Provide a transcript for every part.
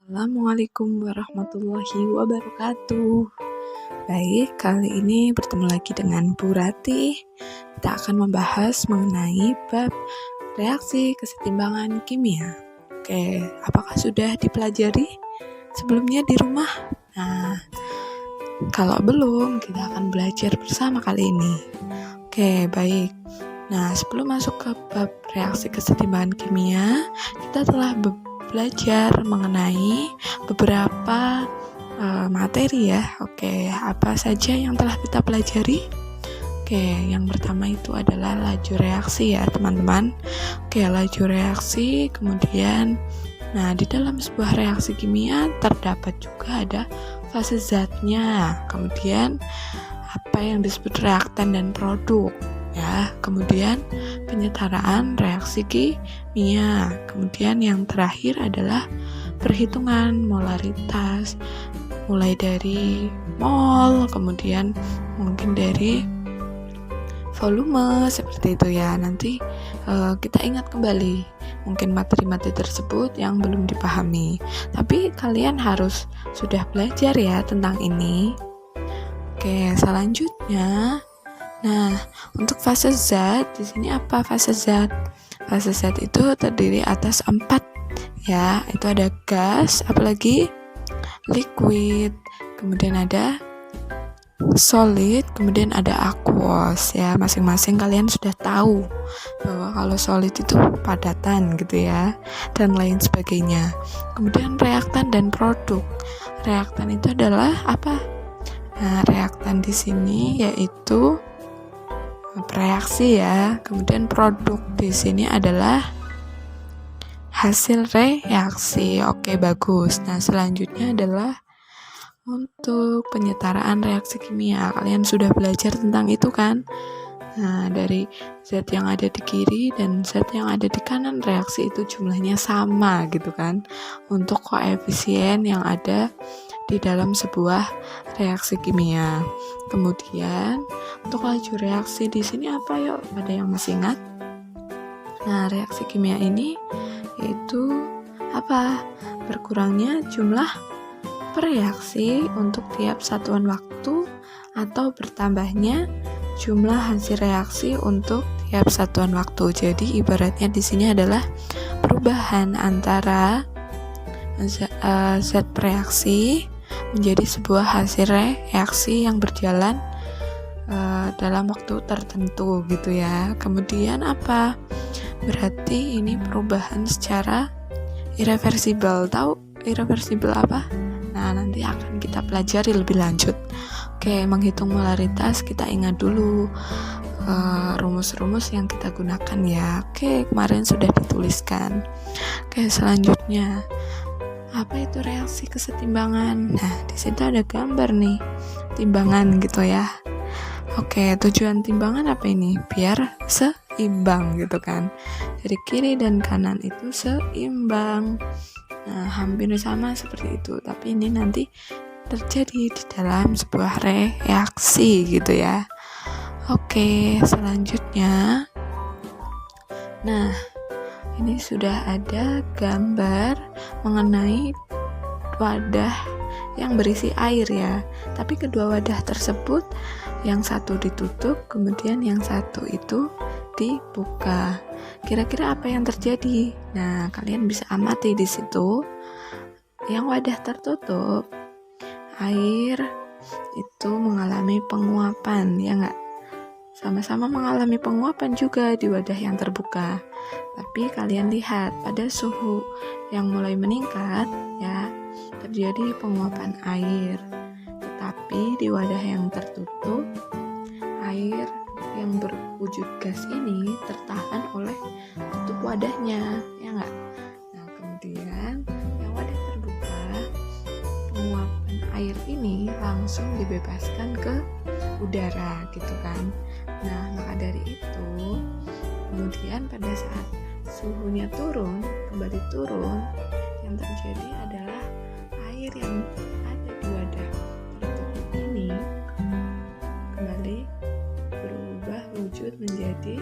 Assalamualaikum warahmatullahi wabarakatuh. Baik, kali ini bertemu lagi dengan Bu Rati. Kita akan membahas mengenai bab reaksi kesetimbangan kimia. Oke, apakah sudah dipelajari sebelumnya di rumah? Nah, kalau belum, kita akan belajar bersama kali ini. Oke, baik. Nah, sebelum masuk ke bab reaksi kesetimbangan kimia, kita telah belajar mengenai beberapa materi ya. Oke, apa saja yang telah kita pelajari? Oke, yang pertama itu adalah laju reaksi ya teman-teman. Oke, laju reaksi, kemudian di dalam sebuah reaksi kimia terdapat juga ada fase zatnya, kemudian apa yang disebut reaktan dan produk ya, kemudian penyetaraan reaksi kimia, kemudian yang terakhir adalah perhitungan molaritas, mulai dari mol, kemudian mungkin dari volume, seperti itu ya. Nanti kita ingat kembali mungkin materi-materi tersebut yang belum dipahami, tapi kalian harus sudah belajar ya tentang ini. Oke, selanjutnya untuk fase zat, di sini apa fase zat? Fase zat itu terdiri atas 4 ya, itu ada gas, apalagi liquid, kemudian ada solid, kemudian ada aqueous ya. Masing-masing kalian sudah tahu bahwa kalau solid itu padatan gitu ya, dan lain sebagainya. Kemudian reaktan dan produk. Reaktan itu adalah apa? Nah, reaktan di sini yaitu reaksi ya. Kemudian produk di sini adalah hasil reaksi. Oke, bagus. Nah, selanjutnya adalah untuk penyetaraan reaksi kimia. Kalian sudah belajar tentang itu kan? Nah, dari zat yang ada di kiri dan zat yang ada di kanan reaksi itu jumlahnya sama gitu kan. Untuk koefisien yang ada di dalam sebuah reaksi kimia. Kemudian untuk laju reaksi di sini apa yuk? Ada yang masih ingat? Nah, reaksi kimia ini yaitu apa? Berkurangnya jumlah per reaksi untuk tiap satuan waktu atau bertambahnya jumlah hasil reaksi untuk tiap satuan waktu. Jadi ibaratnya di sini adalah perubahan antara zat reaksi menjadi sebuah hasil reaksi yang berjalan dalam waktu tertentu gitu ya. Kemudian apa? Berarti ini perubahan secara irreversible. Tahu irreversible apa? Nah, nanti akan kita pelajari lebih lanjut. Oke, menghitung molaritas kita ingat dulu rumus-rumus yang kita gunakan ya. Oke, kemarin sudah dituliskan. Oke, selanjutnya apa itu reaksi kesetimbangan? Nah, di situ ada gambar nih, timbangan gitu ya. Oke, tujuan timbangan apa ini? Biar seimbang gitu kan. Jadi kiri dan kanan itu seimbang. Nah, hampir sama seperti itu, tapi ini nanti terjadi di dalam sebuah reaksi gitu ya. Oke, selanjutnya. Nah, ini sudah ada gambar mengenai wadah yang berisi air ya. Tapi kedua wadah tersebut, yang satu ditutup, kemudian yang satu itu dibuka. Kira-kira apa yang terjadi? Nah, kalian bisa amati di situ. Yang wadah tertutup, air itu mengalami penguapan, ya nggak? Sama-sama mengalami penguapan juga di wadah yang terbuka. Tapi kalian lihat pada suhu yang mulai meningkat ya, terjadi penguapan air. Tetapi di wadah yang tertutup, air yang berwujud gas ini tertahan oleh tutup wadahnya, ya nggak? Nah, kemudian yang wadah terbuka, penguapan air ini langsung dibebaskan ke udara gitu kan. Nah, maka dari itu kemudian pada saat suhunya kembali turun, yang terjadi adalah air yang ada di wadah tertutup ini kembali berubah wujud menjadi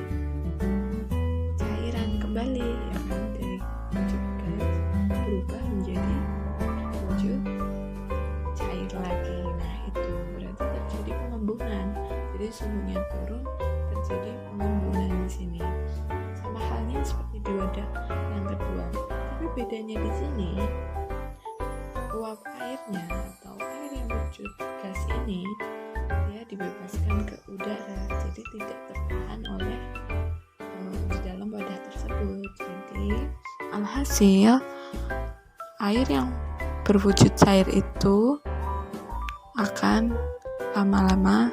cairan kembali ya kan, dari wujud gas berubah menjadi suhunya turun, terjadi pengembunan di sini. Sama halnya seperti di wadah yang kedua. Tapi bedanya di sini, uap airnya atau air yang berwujud gas ini dia dibebaskan ke udara, jadi tidak tertahan oleh di dalam wadah tersebut. Jadi alhasil air yang berwujud cair itu akan lama-lama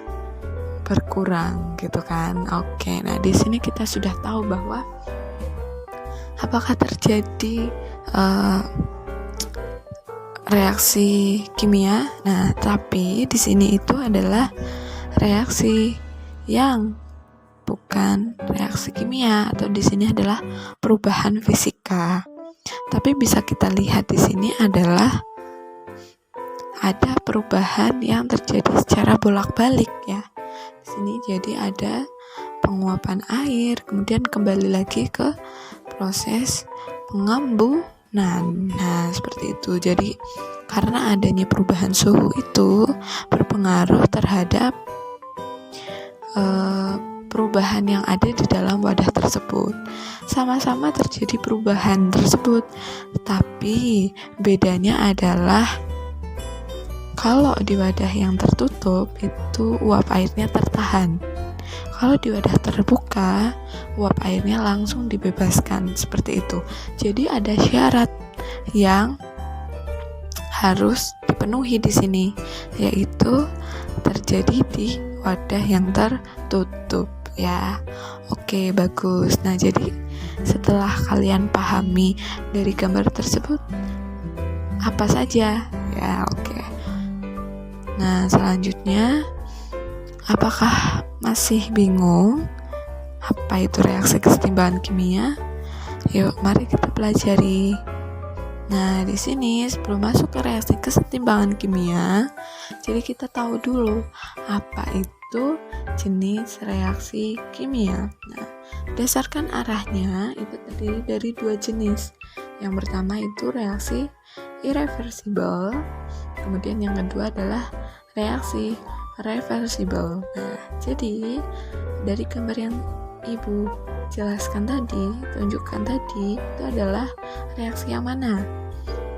berkurang gitu kan. Oke, nah di sini kita sudah tahu bahwa apakah terjadi reaksi kimia. Nah, tapi di sini itu adalah reaksi yang bukan reaksi kimia, atau di sini adalah perubahan fisika. Tapi bisa kita lihat di sini adalah ada perubahan yang terjadi secara bolak-balik ya. Di sini jadi ada penguapan air, kemudian kembali lagi ke proses pengembunan. Nah, seperti itu. Jadi karena adanya perubahan suhu itu berpengaruh terhadap perubahan yang ada di dalam wadah tersebut. Sama-sama terjadi perubahan tersebut, tapi bedanya adalah kalau di wadah yang tertutup itu uap airnya tertahan. Kalau di wadah terbuka, uap airnya langsung dibebaskan, seperti itu. Jadi ada syarat yang harus dipenuhi di sini, yaitu terjadi di wadah yang tertutup ya. Oke, bagus. Nah, jadi setelah kalian pahami dari gambar tersebut apa saja ya, oke. Nah, selanjutnya, apakah masih bingung apa itu reaksi kesetimbangan kimia? Yuk, mari kita pelajari. Nah, di sini sebelum masuk ke reaksi kesetimbangan kimia, jadi kita tahu dulu apa itu jenis reaksi kimia. Nah, berdasarkan arahnya itu terdiri dari dua jenis. Yang pertama itu reaksi irreversible, kemudian yang kedua adalah reaksi reversible. Nah, jadi dari gambar yang Ibu jelaskan tadi, tunjukkan tadi, itu adalah reaksi yang mana?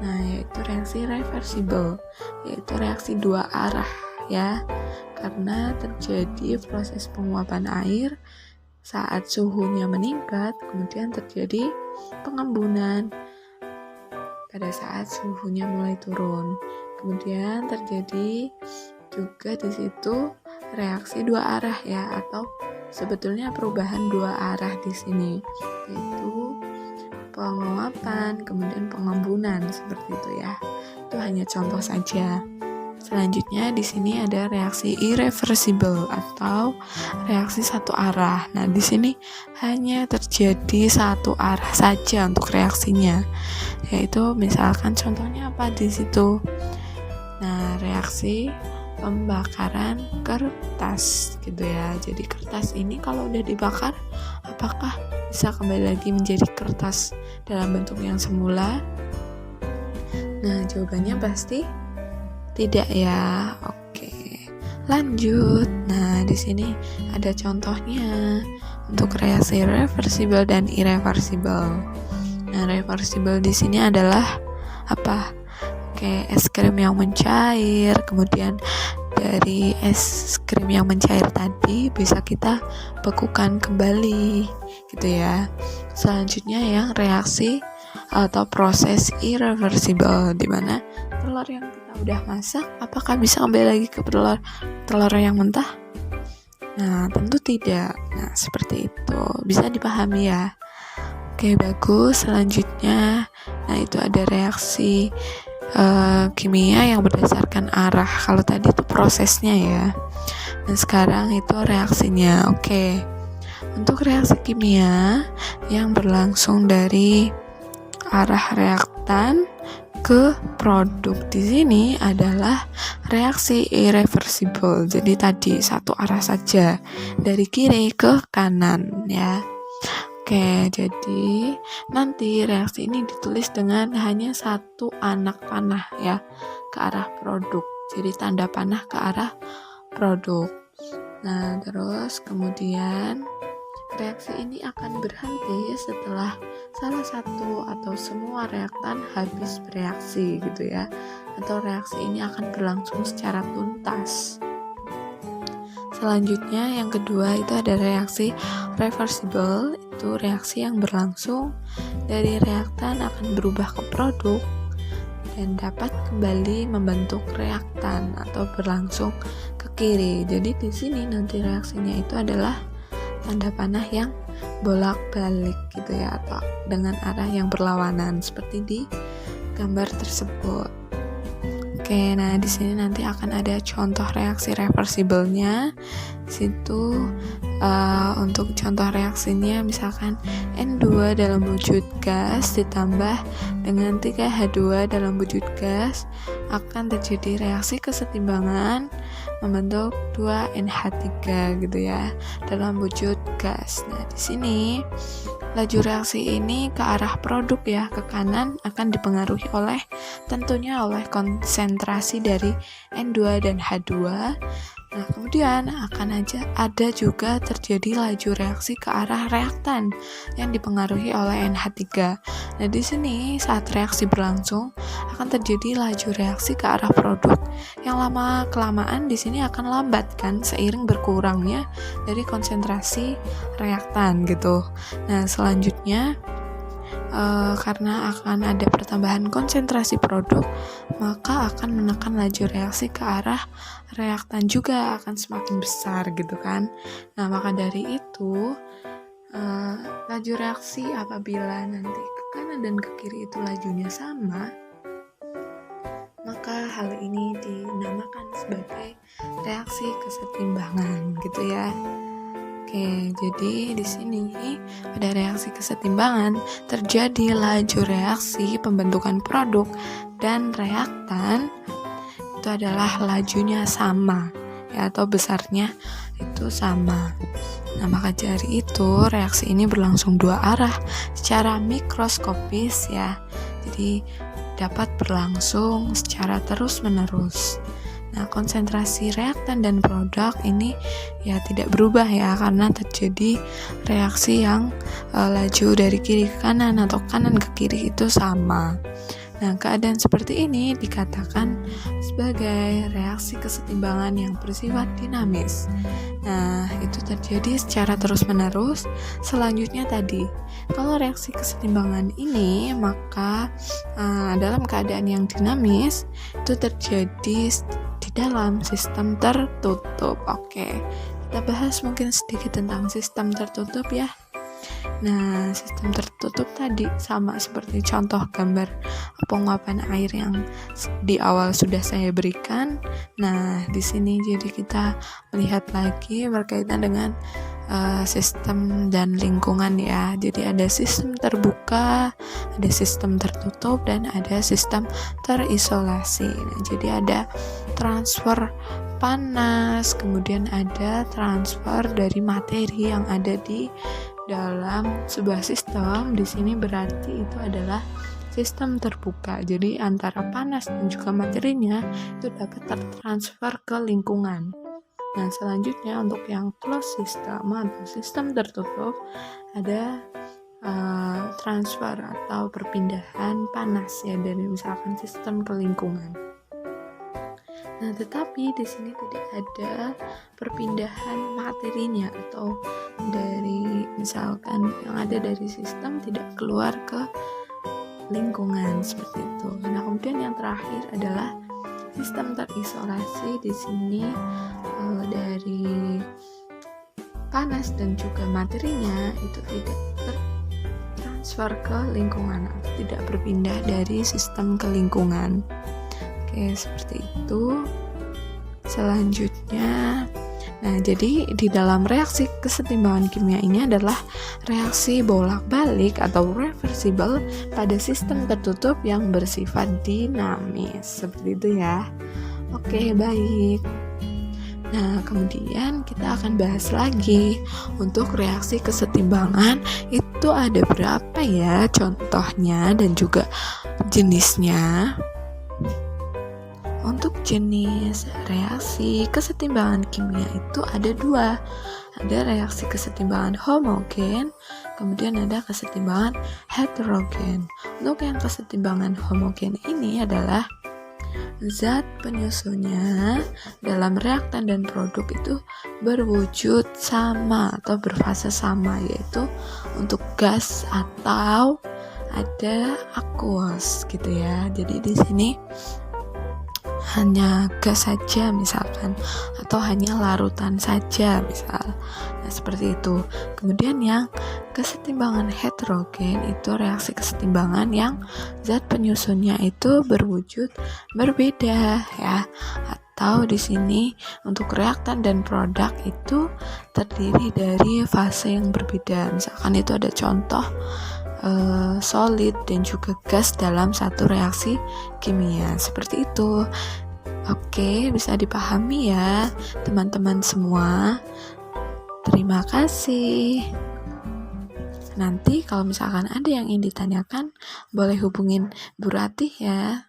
Nah, yaitu reaksi reversible, yaitu reaksi dua arah ya, karena terjadi proses penguapan air saat suhunya meningkat, kemudian terjadi pengembunan pada saat suhunya mulai turun. Kemudian terjadi juga di situ reaksi dua arah ya, atau sebetulnya perubahan dua arah di sini, yaitu penguapan kemudian pengembunan, seperti itu ya. Itu hanya contoh saja. Selanjutnya di sini ada reaksi irreversible atau reaksi satu arah. Nah, di sini hanya terjadi satu arah saja untuk reaksinya. Yaitu misalkan contohnya apa di situ? Nah, reaksi pembakaran kertas gitu ya. Jadi kertas ini kalau udah dibakar, apakah bisa kembali lagi menjadi kertas dalam bentuk yang semula? Nah, jawabannya pasti tidak ya. Oke, lanjut. Nah, di sini ada contohnya untuk reaksi reversible dan irreversible. Nah, reversible di sini adalah apa? Oke, es krim yang mencair, kemudian dari es krim yang mencair tadi bisa kita bekukan kembali gitu ya. Selanjutnya yang reaksi atau proses irreversible, di mana telur yang kita udah masak apakah bisa kembali lagi ke telur yang mentah? Nah, tentu tidak. Nah, seperti itu. Bisa dipahami ya. Oke, bagus. Selanjutnya, nah itu ada reaksi kimia yang berdasarkan arah. Kalau tadi itu prosesnya ya. Dan sekarang itu reaksinya. Oke. Untuk reaksi kimia yang berlangsung dari arah reaktan ke produk di sini adalah reaksi irreversible. Jadi tadi satu arah saja dari kiri ke kanan ya. Oke, jadi nanti reaksi ini ditulis dengan hanya satu anak panah ya ke arah produk. Jadi tanda panah ke arah produk. Nah, terus kemudian reaksi ini akan berhenti setelah salah satu atau semua reaktan habis bereaksi gitu ya, atau reaksi ini akan berlangsung secara tuntas. Selanjutnya yang kedua itu ada reaksi reversible, itu reaksi yang berlangsung dari reaktan akan berubah ke produk dan dapat kembali membentuk reaktan atau berlangsung ke kiri. Jadi di sini nanti reaksinya itu adalah tanda panah yang bolak-balik gitu ya, atau dengan arah yang berlawanan seperti di gambar tersebut. Oke, nah di sini nanti akan ada contoh reaksi reversible-nya. Situ untuk contoh reaksinya misalkan N2 dalam wujud gas ditambah dengan 3H2 dalam wujud gas akan terjadi reaksi kesetimbangan membentuk 2NH3 gitu ya dalam wujud gas. Nah, di sini laju reaksi ini ke arah produk ya, ke kanan akan dipengaruhi tentunya oleh konsentrasi dari N2 dan H2. Nah, kemudian akan ada juga terjadi laju reaksi ke arah reaktan yang dipengaruhi oleh NH3. Nah, di sini saat reaksi berlangsung akan terjadi laju reaksi ke arah produk yang lama-kelamaan di sini akan lambat kan seiring berkurangnya dari konsentrasi reaktan gitu. Nah, selanjutnya karena akan ada pertambahan konsentrasi produk, maka akan menekan laju reaksi ke arah reaktan juga akan semakin besar gitu kan. Nah, maka dari itu laju reaksi apabila nanti ke kanan dan ke kiri itu lajunya sama, maka hal ini dinamakan sebagai reaksi kesetimbangan gitu ya. Oke, jadi di sini pada reaksi kesetimbangan terjadi laju reaksi pembentukan produk dan reaktan itu adalah lajunya sama ya, atau besarnya itu sama. Nah, maka dari itu reaksi ini berlangsung dua arah secara mikroskopis ya. Jadi dapat berlangsung secara terus-menerus. Nah, konsentrasi reaktan dan produk ini ya tidak berubah ya, karena terjadi reaksi yang laju dari kiri ke kanan atau kanan ke kiri itu sama. Nah, keadaan seperti ini dikatakan sebagai reaksi kesetimbangan yang bersifat dinamis. Nah, itu terjadi secara terus-menerus. Selanjutnya tadi, kalau reaksi kesetimbangan ini, maka dalam keadaan yang dinamis itu terjadi di dalam sistem tertutup. Oke, kita bahas mungkin sedikit tentang sistem tertutup ya. Nah, sistem tertutup tadi sama seperti contoh gambar penguapan air yang di awal sudah saya berikan. Nah, di sini jadi kita melihat lagi berkaitan dengan sistem dan lingkungan ya. Jadi ada sistem terbuka, ada sistem tertutup, dan ada sistem terisolasi. Nah, jadi ada transfer panas, kemudian ada transfer dari materi yang ada di dalam sebuah sistem. Di sini berarti itu adalah sistem terbuka. Jadi antara panas dan juga materinya itu dapat tertransfer ke lingkungan. Nah, selanjutnya untuk yang closed system atau sistem tertutup ada transfer atau perpindahan panas ya dari misalkan sistem ke lingkungan. Nah, tetapi di sini tidak ada perpindahan materinya atau dari misalkan yang ada dari sistem tidak keluar ke lingkungan seperti itu. Nah, kemudian yang terakhir adalah sistem terisolasi. Di sini dari panas dan juga materinya itu tidak tertransfer ke lingkungan atau tidak berpindah dari sistem ke lingkungan. Oke, seperti itu. Selanjutnya, nah jadi di dalam reaksi kesetimbangan kimia ini adalah reaksi bolak-balik atau reversible pada sistem tertutup yang bersifat dinamis. Seperti itu ya. Oke, baik. Nah, kemudian kita akan bahas lagi untuk reaksi kesetimbangan itu ada berapa ya contohnya dan juga jenisnya. Untuk jenis reaksi kesetimbangan kimia itu ada dua. Ada reaksi kesetimbangan homogen, kemudian ada kesetimbangan heterogen. Untuk yang kesetimbangan homogen ini adalah zat penyusunnya dalam reaktan dan produk itu berwujud sama atau berfase sama, yaitu untuk gas atau ada aqueous gitu ya. Jadi di sini hanya gas saja misalkan, atau hanya larutan saja misal. Nah, seperti itu. Kemudian yang kesetimbangan heterogen itu reaksi kesetimbangan yang zat penyusunnya itu berwujud berbeda ya. Atau di sini untuk reaktan dan produk itu terdiri dari fase yang berbeda. Misalkan itu ada contoh solid dan juga gas dalam satu reaksi kimia, seperti itu. Oke, bisa dipahami ya teman-teman semua. Terima kasih. Nanti kalau misalkan ada yang ingin ditanyakan, boleh hubungin Bu Ratih ya.